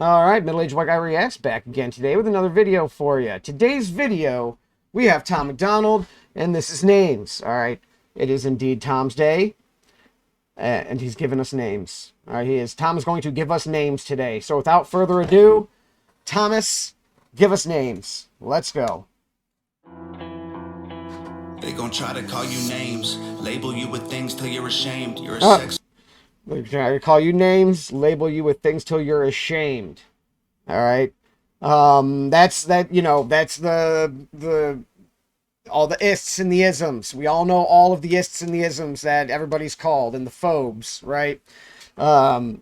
All right, Middle-Aged White Guy Reacts back again today with another video for you. Today's video, we have Tom MacDonald, and this is names. All right, it is indeed Tom's day, and he's given us names. All right, Tom is going to give us names today. So without further ado, Thomas, give us names. Let's go. They gonna try to call you names, label you with things till you're ashamed. You're a sex. They're trying to call you names, label you with things till you're ashamed. All right. That's the all the ists and the isms. We all know all of the ists and the isms that everybody's called, and the phobes, right? So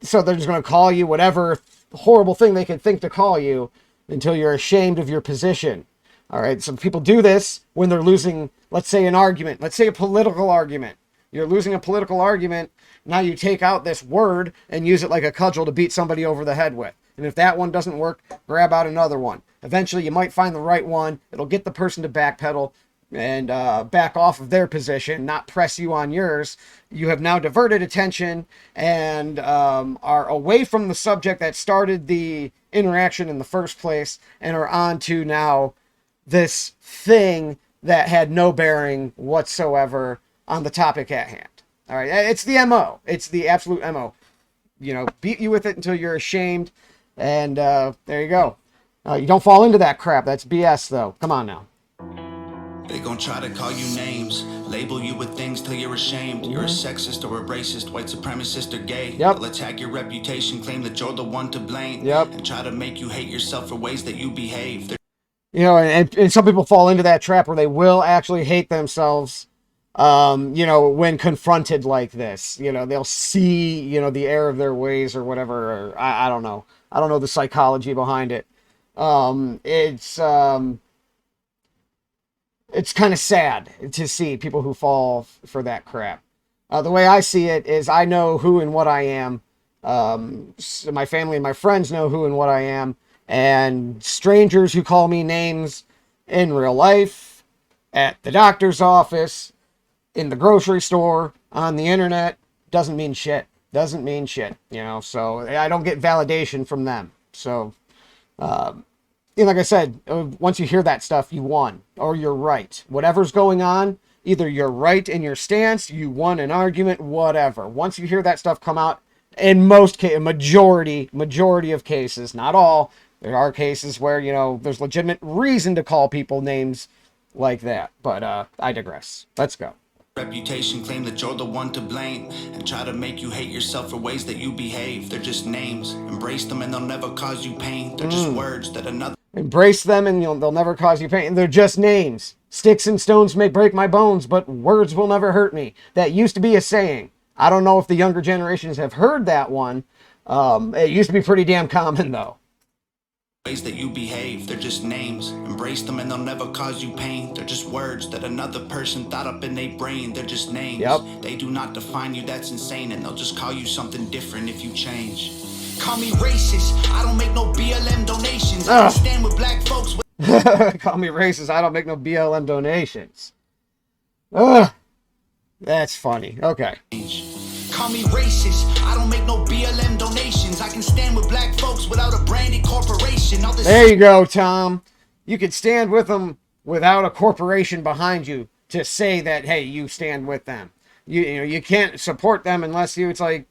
they're just going to call you whatever horrible thing they can think to call you until you're ashamed of your position. All right. So people do this when they're losing, let's say, an argument. Let's say a political argument. You're losing a political argument. Now you take out this word and use it like a cudgel to beat somebody over the head with. And if that one doesn't work, grab out another one. Eventually, you might find the right one. It'll get the person to backpedal and back off of their position, not press you on yours. You have now diverted attention and are away from the subject that started the interaction in the first place and are on to now this thing that had no bearing whatsoever on the topic at hand. All right, it's the MO. It's the absolute MO. You know, beat you with it until you're ashamed, and there you go. You don't fall into that crap. That's BS, though. Come on now. They gonna try to call you names, label you with things till you're ashamed. You're a sexist or a racist, white supremacist or gay. Yep. They'll attack your reputation, claim that you're the one to blame. Yep. And try to make you hate yourself for ways that you behave. You know, and some people fall into that trap where they will actually hate themselves. You know, when confronted like this, you know, they'll see, you know, the error of their ways or whatever. Or, I don't know. I don't know the psychology behind it. It's kind of sad to see people who fall for that crap. The way I see it is I know who and what I am. So my family and my friends know who and what I am. And strangers who call me names in real life, at the doctor's office, in the grocery store, on the internet, doesn't mean shit. Doesn't mean shit, you know, so I don't get validation from them. So, you know, like I said, once you hear that stuff, you won, or you're right. Whatever's going on, either you're right in your stance, you won an argument, whatever. Once you hear that stuff come out, in most cases, majority of cases, not all, there are cases where, you know, there's legitimate reason to call people names like that. But I digress. Let's go. Reputation, claim that you're the one to blame, and try to make you hate yourself for ways that you behave. They're just names. Embrace them and they'll never cause you pain. They're just words that another... Embrace them and they'll never cause you pain. They're just names. Sticks and stones may break my bones, but words will never hurt me. That used to be a saying. I don't know if the younger generations have heard that one. It used to be pretty damn common, though. Ways that you behave, they're just names. Embrace them and they'll never cause you pain. They're just words that another person thought up in their brain. They're just names. Yep. They do not define you, that's insane. And they'll just call you something different if you change. Call me racist, I don't make no BLM donations. I can stand with black folks. Call me racist, I don't make no BLM donations. Ugh. That's funny. Okay. Call me racist, I don't make no BLM donations. I can stand with black folks without a branded corporation. There you go, Tom. You could stand with them without a corporation behind you to say that, hey, you stand with them. You know, you can't support them unless you, it's like,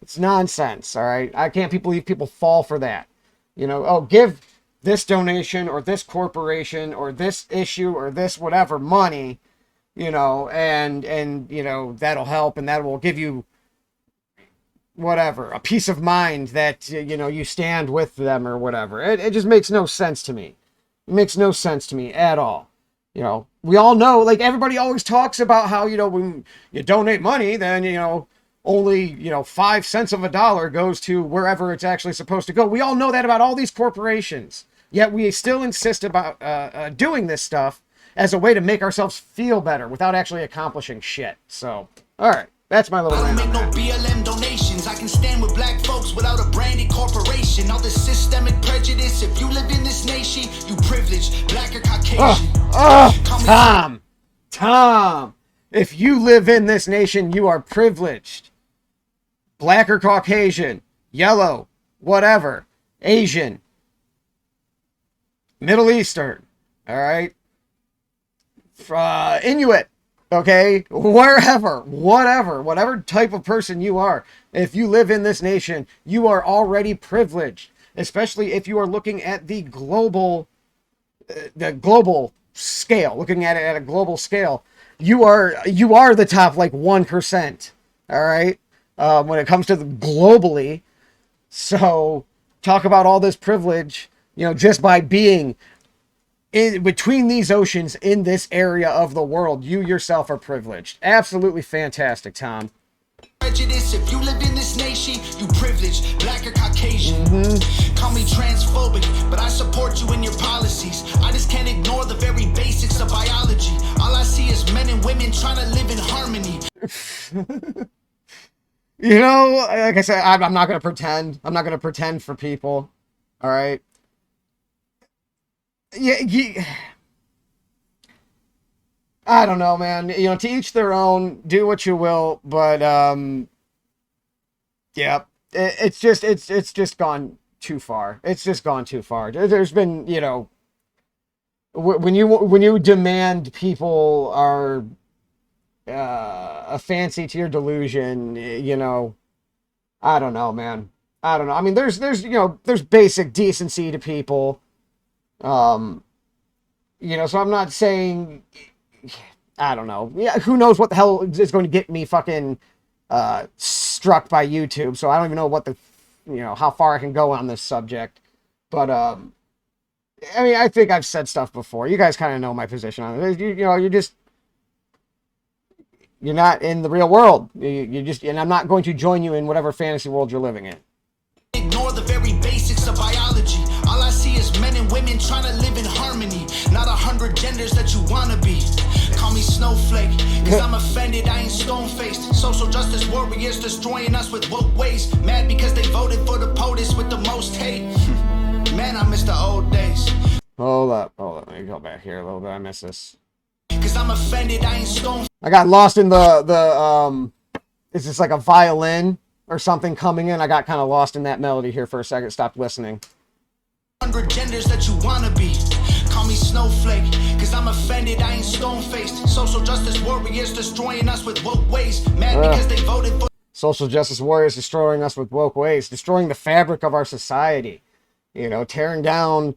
it's nonsense, all right? I can't believe people fall for that. You know, oh, give this donation or this corporation or this issue or this whatever money, you know, and you know, that'll help and that will give you whatever, a peace of mind that, you know, you stand with them or whatever. It just makes no sense to me. It makes no sense to me at all. You know, we all know, like, everybody always talks about how, you know, when you donate money, then, you know, only, you know, 5 cents of a dollar goes to wherever it's actually supposed to go. We all know that about all these corporations. Yet we still insist about doing this stuff as a way to make ourselves feel better without actually accomplishing shit. So, all right. That's my little rant. I don't make no BLM donations. I can stand with black folks without a branded corporation. All this systemic prejudice. If you live in this nation, you privileged, black or Caucasian. Tom. If you live in this nation, you are privileged. Black or Caucasian, yellow, whatever, Asian, Middle Eastern, all right, Inuit, okay, wherever, whatever type of person you are, if you live in this nation, you are already privileged, especially if you are looking at the global scale, looking at it at a global scale. You are the top like 1%, all right, when it comes to globally. So talk about all this privilege, just by being in between these oceans in this area of the world. You yourself are privileged. Absolutely fantastic, Tom. Prejudice, if you live in this nation, you privileged, black or Caucasian. Call me transphobic, but I support you in your policies. I just can't ignore the very basics of biology. All I see is men and women trying to live in harmony. Like I said, I'm not going to pretend. I'm not going to pretend for people. All right. Yeah. I don't know, man. To each their own. Do what you will, but yeah, it's just gone too far. It's just gone too far. There's been, when you demand people are a fancy to your delusion, I don't know, man. I don't know. I mean, there's basic decency to people. So I'm not saying, I don't know. Yeah, who knows what the hell is going to get me fucking struck by YouTube. So I don't even know what how far I can go on this subject. But I mean, I think I've said stuff before. You guys kind of know my position on it. You're not in the real world. And I'm not going to join you in whatever fantasy world you're living in. Ignore the very basics of biology. All I see is men and women trying to live in harmony. Not 100 genders that you wanna be. Call me snowflake, cause I'm offended, I ain't stone-faced. Social justice warriors destroying us with woke ways. Mad because they voted for the POTUS with the most hate. Man, I miss the old days. Hold up. Let me go back here a little bit. I miss this. Cause I'm offended, I ain't stone. I got lost in is this like a violin or something coming in? I got kind of lost in that melody here for a second. Stopped listening. 100 genders that you wanna be. Call me snowflake, cause I'm offended, I ain't stone-faced. Social justice warriors destroying us with woke ways. Mad because they voted for social justice warriors destroying us with woke ways, destroying the fabric of our society, tearing down,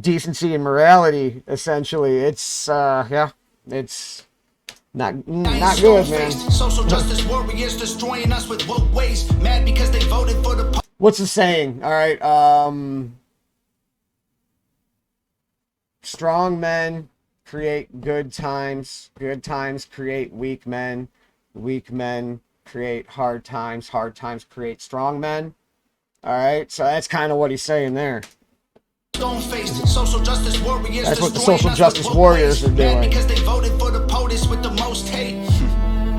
decency and morality, essentially. It's it's not good, man. Social justice warriors destroying us with woke ways. Mad because they voted for the What's the saying? All right, strong men create good times create weak men create hard times create strong men. All right, so that's kind of what he's saying there. Social justice warriors. That's what the social justice warriors are doing. Because they voted for the POTUS with the most hate.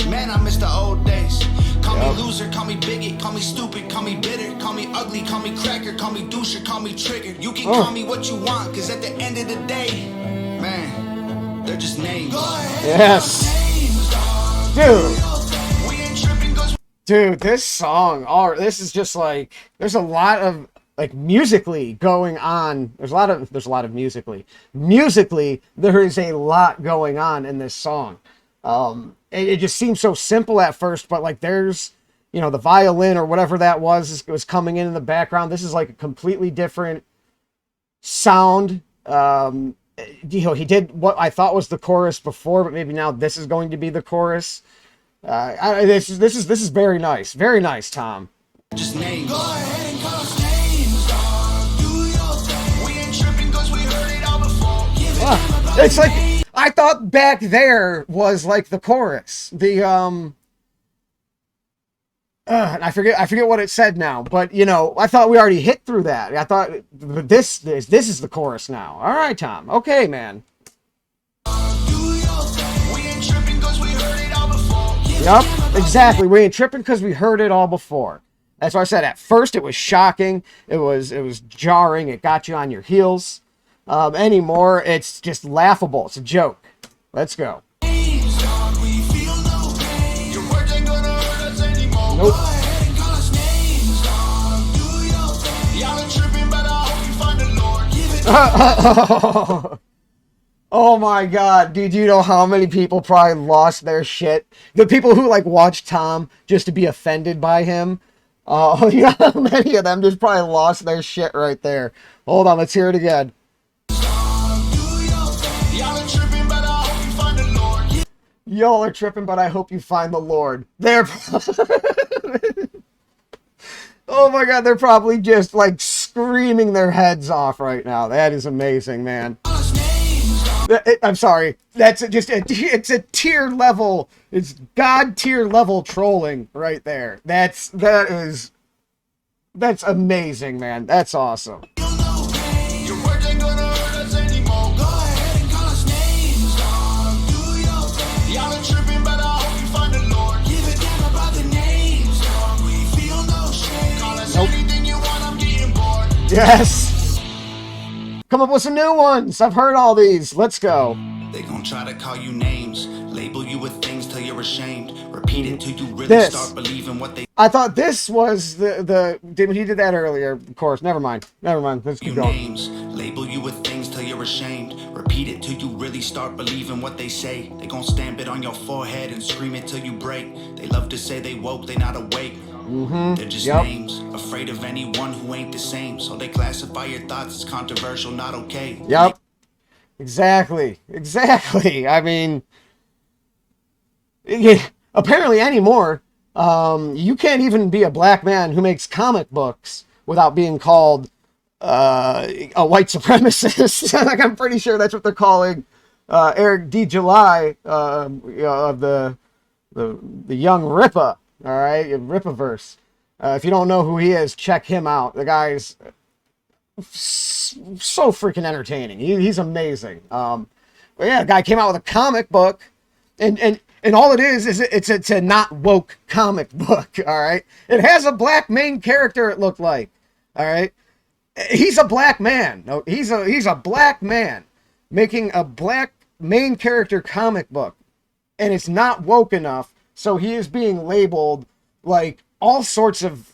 Man, I miss the old days. Call me loser, call me bigot, call me stupid, call me bitter, call me ugly, call me cracker, call me doucher, call me triggered. You can call me what you want, cause at the end of the day, man, they're just names. Yes. Dude, this song, this is just like, there's a lot of like musically going on. There's a lot of musically. Musically, there is a lot going on in this song. It just seems so simple at first, but like there's, the violin or whatever that was coming in the background. This is like a completely different sound. He did what I thought was the chorus before, but maybe now this is going to be the chorus. This is very nice. Very nice, Tom. Just names. Go ahead and call us names, dog. Do your thing. We ain't tripping cause we heard it all before. It's like, I thought back there was like the chorus. I forget what it said now, but I thought we already hit through that. I thought this is the chorus now. All right, Tom. Okay, man. Yep, exactly. We ain't tripping because we heard it all before. That's why I said at first it was shocking. It was jarring. It got you on your heels. Anymore, it's just laughable. It's a joke. Let's go. Nope. Oh my god, dude, you know how many people probably lost their shit? The people who like watch Tom just to be offended by him. You know how many of them just probably lost their shit right there. Hold on, let's hear it again. Y'all are tripping, but I hope you find the Lord. They're oh my god, they're probably just like screaming their heads off right now. That is amazing, man. I'm sorry. That's just it's a tier level. It's God tier level trolling right there. That's amazing, man. That's awesome. Nope. Yes. Come up with some new ones. I've heard all these. Let's go. They gon' try to call you names, label you with things till you're ashamed. Repeat it till you really start believing what they. I thought this was the he did that earlier. Of course, never mind. Let's keep going. Names, label you with things till you're ashamed. Repeat it till you really start believing what they say. They gon' stamp it on your forehead and scream it till you break. They love to say they woke, they not awake. They're just names, afraid of anyone who ain't the same. So they classify your thoughts as controversial, not okay. Yep. Exactly. I mean, apparently anymore, you can't even be a black man who makes comic books without being called a white supremacist. Like, I'm pretty sure that's what they're calling Eric D. July of the young Rippa. All right, Rippaverse. If you don't know who he is, check him out. The guy's so freaking entertaining. He's amazing. But yeah, the guy came out with a comic book, and all it is it's a not woke comic book. All right, it has a black main character. It looked like. All right, he's a black man. No, he's a black man making a black main character comic book, and it's not woke enough. So he is being labeled like all sorts of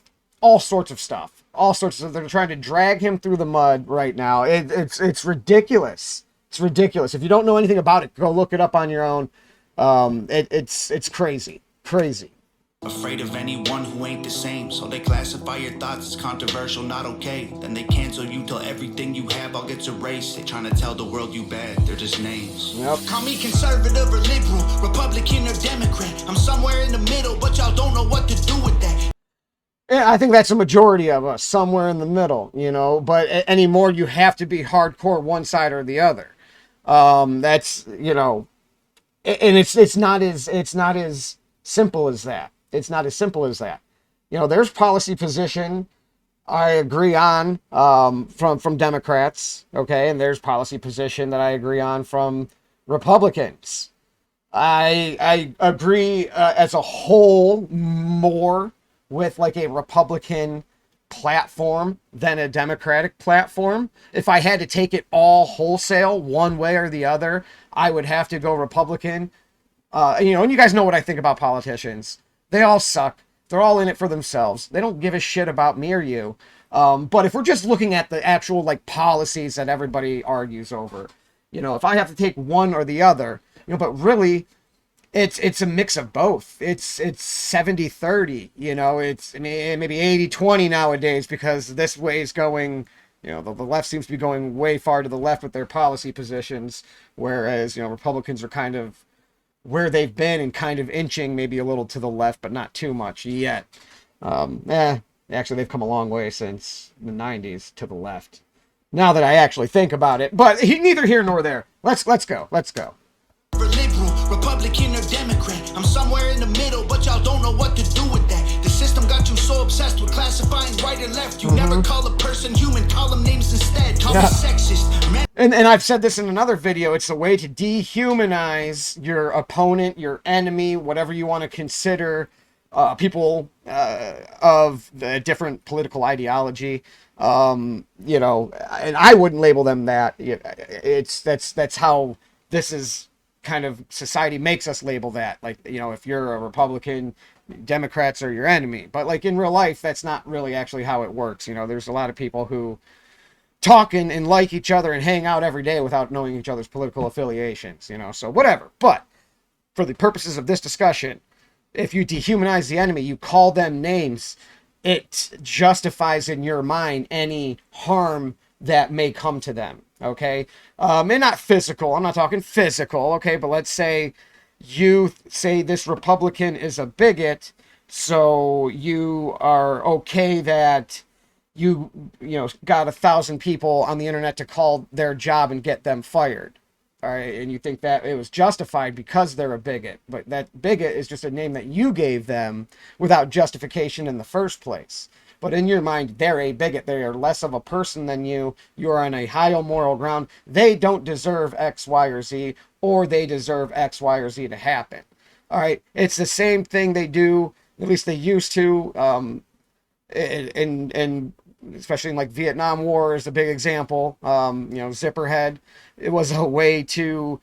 stuff. They're trying to drag him through the mud right now. It's ridiculous. It's ridiculous. If you don't know anything about it, go look it up on your own. It's crazy. Afraid of anyone who ain't the same. So they classify your thoughts as controversial, not okay. Then they cancel you till everything you have all gets erased. They trying to tell the world you bad. They're just names. Yep. Call me conservative or liberal, Republican or Democrat. I'm somewhere in the middle, but y'all don't know what to do with that. Yeah, I think that's a majority of us, somewhere in the middle, you know. But anymore, you have to be hardcore one side or the other. That's, you know, and it's not as simple as that. It's not as simple as that. You know, there's policy position I agree on from Democrats, okay, and there's policy position that I agree on from Republicans. I agree as a whole more with like a Republican platform than a Democratic platform. If I had to take it all wholesale one way or the other, I would have to go Republican. You know, and you guys know what I think about politicians. They all suck. They're all in it for themselves. They don't give a shit about me or you. But if we're just looking at the actual like policies that everybody argues over, you know, if I have to take one or the other, you know, but really it's a mix of both. It's 70-30, you know, it's maybe 80-20 nowadays because this way is going, you know, the left seems to be going way far to the left with their policy positions, whereas, you know, Republicans are kind of where they've been and kind of inching maybe a little to the left, but not too much yet. Actually, they've come a long way since the 90s to the left. Now that I actually think about it, but neither here nor there. Let's go. Liberal, Republican or Democrat. I'm somewhere in the middle, but y'all don't know what to do with that. The system got you so obsessed with classifying right or left. You never call a person human, call them names instead. Call them sexist. And I've said this in another video, it's a way to dehumanize your opponent, your enemy, whatever you want to consider, people of the different political ideology. You know, and I wouldn't label them that. That's how this is kind of society makes us label that. Like, you know, if you're a Republican, Democrats are your enemy. But like in real life, that's not really actually how it works. You know, there's a lot of people who talking and like each other and hang out every day without knowing each other's political affiliations, you know, so whatever. But for the purposes of this discussion, if you dehumanize the enemy, you call them names, it justifies in your mind any harm that may come to them, okay? And not physical, I'm not talking physical, okay, but let's say you say this Republican is a bigot, so you are okay that you know, got 1,000 people on the internet to call their job and get them fired. All right, and you think that it was justified because they're a bigot, but that bigot is just a name that you gave them without justification in the first place. But in your mind, they're a bigot. They are less of a person than you. You are on a higher moral ground. They don't deserve X, Y, or Z, or they deserve X, Y, or Z to happen. All right, it's the same thing they do, at least they used to, and especially in like Vietnam War is a big example. You know, Zipperhead, it was a way to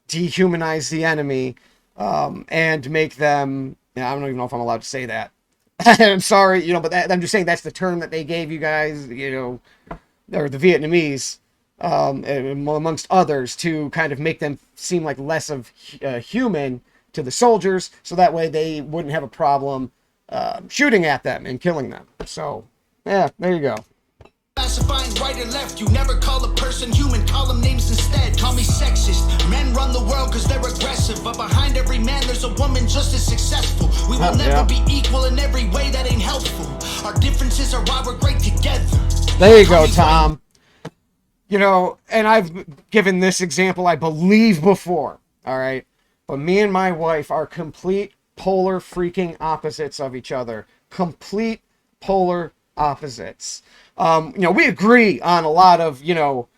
dehumanize the enemy, and make them, you know, I don't even know if I'm allowed to say that. I'm sorry, you know, but I'm just saying that's the term that they gave you guys, you know, or the Vietnamese, amongst others, to kind of make them seem like less of human to the soldiers, so that way they wouldn't have a problem shooting at them and killing them. So, yeah, there you go. Classifying right or left, you never call a person human, call them names instead. Call me sexist. Men run the world because they're aggressive, but behind every man there's a woman just as successful. We will never be equal in every way, that ain't helpful. Our differences are why we're great together. There you go, Tom. You know, and I've given this example, I believe, before, all right? But me and my wife are complete polar freaking opposites of each other. Complete polar opposites. You know, we agree on a lot of, you know,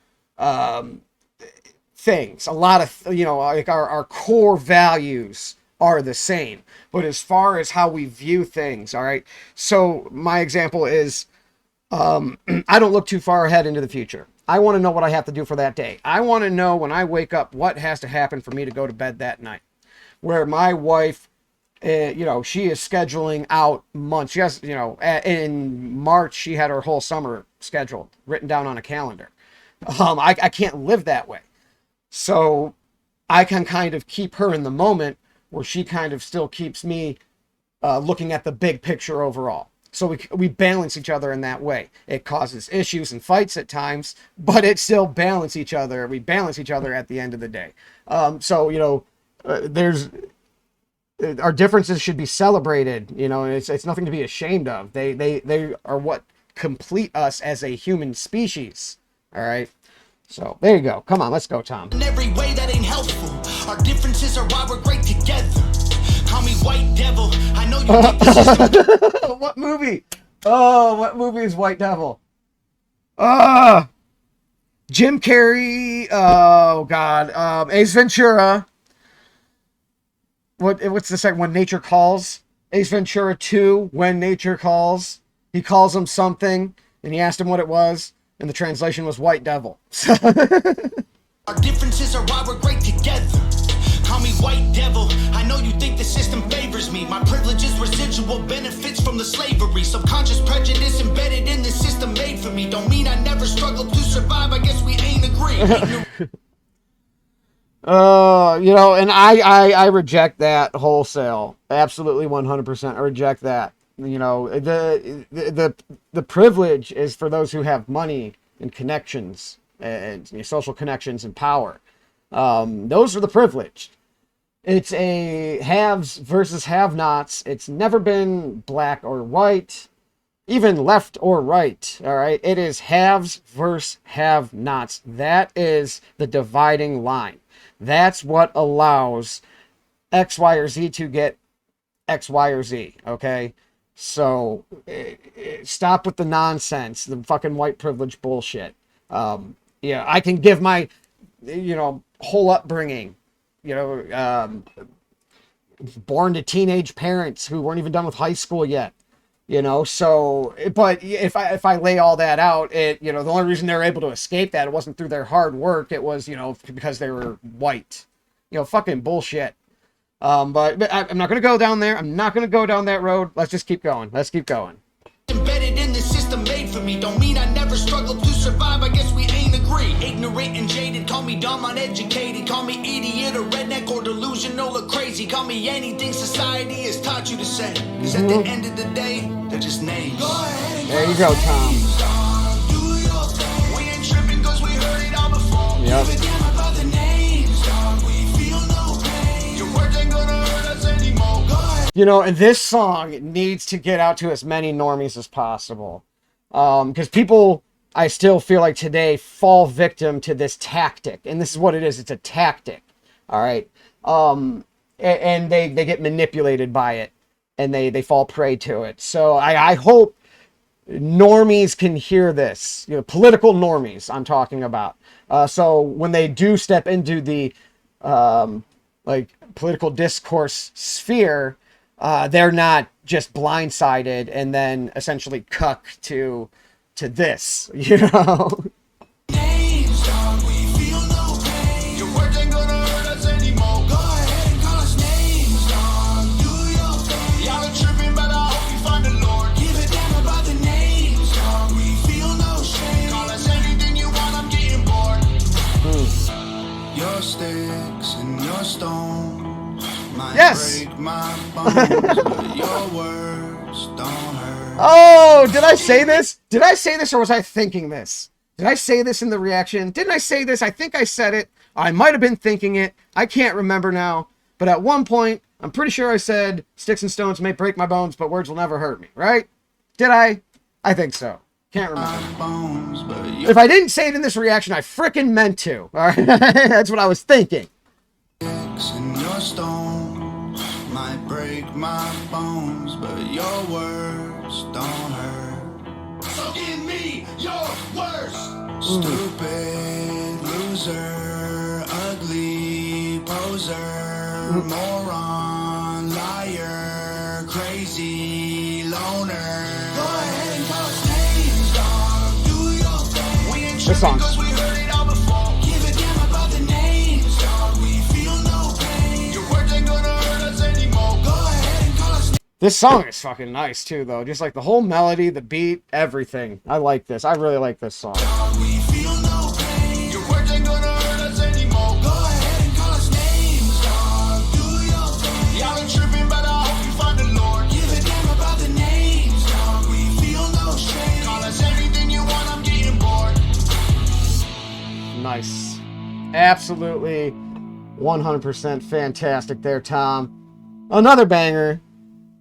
things. A lot of, you know, like our core values are the same. But as far as how we view things, all right? So my example is, I don't look too far ahead into the future. I want to know what I have to do for that day. I want to know when I wake up what has to happen for me to go to bed that night. Where my wife, you know, she is scheduling out months. She has, you know, in March, she had her whole summer scheduled, written down on a calendar. I can't live that way. So I can kind of keep her in the moment where she kind of still keeps me looking at the big picture overall. So we balance each other in that way. It causes issues and fights at times, but it still balance each other. We balance each other at the end of the day. So, you know, our differences should be celebrated, you know, and it's nothing to be ashamed of. They are what complete us as a human species. All right. So there you go. Come on, let's go, Tom. In every way that ain't helpful. Our differences are why we're great together. Call me White Devil. I know you think this is What movie? Oh, what movie is White Devil? Jim Carrey. Oh God. Ace Ventura. What's the second one? Nature Calls. Ace Ventura 2, When Nature Calls. He calls him something, and he asked him what it was, and the translation was White Devil. Our differences are why we're great together. Call me White Devil. I know you think the system favors me. My privilege is residual benefits from the slavery. Subconscious prejudice embedded in the system made for me. Don't mean I never struggled to survive. I guess we ain't agree. You know, and I reject that wholesale. Absolutely 100%. I reject that. You know, the privilege is for those who have money and connections and, you know, social connections and power. Those are the privileged. It's a haves versus have-nots. It's never been black or white, even left or right. All right. It is haves versus have-nots. That is the dividing line. That's what allows X, Y, or Z to get X, Y, or Z, okay? So, stop with the nonsense, the fucking white privilege bullshit. Yeah, I can give my, you know, whole upbringing, you know, born to teenage parents who weren't even done with high school yet. You know, so, but if I lay all that out, you know, the only reason they were able to escape that, it wasn't through their hard work. It was, you know, because they were white, you know, fucking bullshit. But I'm not going to go down there. I'm not going to go down that road. Let's just keep going. Let's keep going. Embedded in the system made for me. Don't mean I never struggled to survive. I guess we ignorant and jaded. Call me dumb, uneducated. Call me idiot or redneck or delusional or crazy. Call me anything society has taught you to say. Cause at the end of the day, they're just names. Go ahead. There you go, Tom. Do your thing. We ain't tripping cause we heard it all before. Yep. Give a damn about the names, dog. We feel no pain. Your words ain't gonna hurt us anymore. Go ahead. You know, and this song needs to get out to as many normies as possible. Because people, I still feel like today, fall victim to this tactic. And this is what it is. It's a tactic. All right. And they get manipulated by it. And they fall prey to it. So I hope normies can hear this. You know, political normies I'm talking about. So when they do step into the like political discourse sphere, they're not just blindsided and then essentially cuck to this, you know. Names, dog, we feel no pain. Your words ain't gonna hurt us anymore. Go ahead and call us names, dog. Do your thing. Y'all are tripping, but I hope you find the Lord. Give a damn about the names, dog. We feel no shame. Call us anything you want, I'm getting bored. Your sticks and your stones might Yes. break my bones, but your words don't hurt. Oh, did I say this? Did I say this or was I thinking this? Did I say this in the reaction? Didn't I say this? I think I said it. I might have been thinking it. I can't remember now. But at one point, I'm pretty sure I said, sticks and stones may break my bones, but words will never hurt me, right? Did I? I think so. Can't remember. If I didn't say it in this reaction, I frickin' meant to. All right? That's what I was thinking. And your stone might break my bones, but your words don't hurt. So give me your words. Stupid loser, ugly poser, moron, liar, crazy loner. Go ahead and call us names, dog. Do your thing. We ain't This song. because we heard it all before. Give a damn about the names, dog. We feel no pain. Your words ain't gonna hurt us anymore. Go ahead and call us. This song is fucking nice too, though. Just like the whole melody, the beat, everything. I like this. I really like this song. Dog, we feel no pain. Your words ain't gonna hurt us anymore. Go ahead and call us names, dog. Do your thing. Y'all ain't tripping, but I hope you find the Lord. Give a damn about the names, dog. We feel no shame. Call us anything you want, I'm getting bored. Nice. Absolutely 100% fantastic there, Tom. Another banger.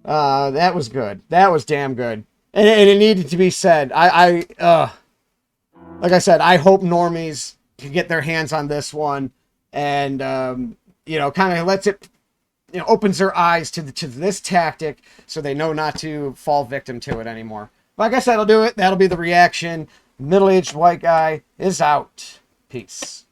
That was good. That was damn good. And it needed to be said. Like I said, I hope normies can get their hands on this one and, you know, kind of lets it, you know, opens their eyes to this tactic so they know not to fall victim to it anymore. But I guess that'll do it. That'll be the reaction. Middle-aged white guy is out. Peace.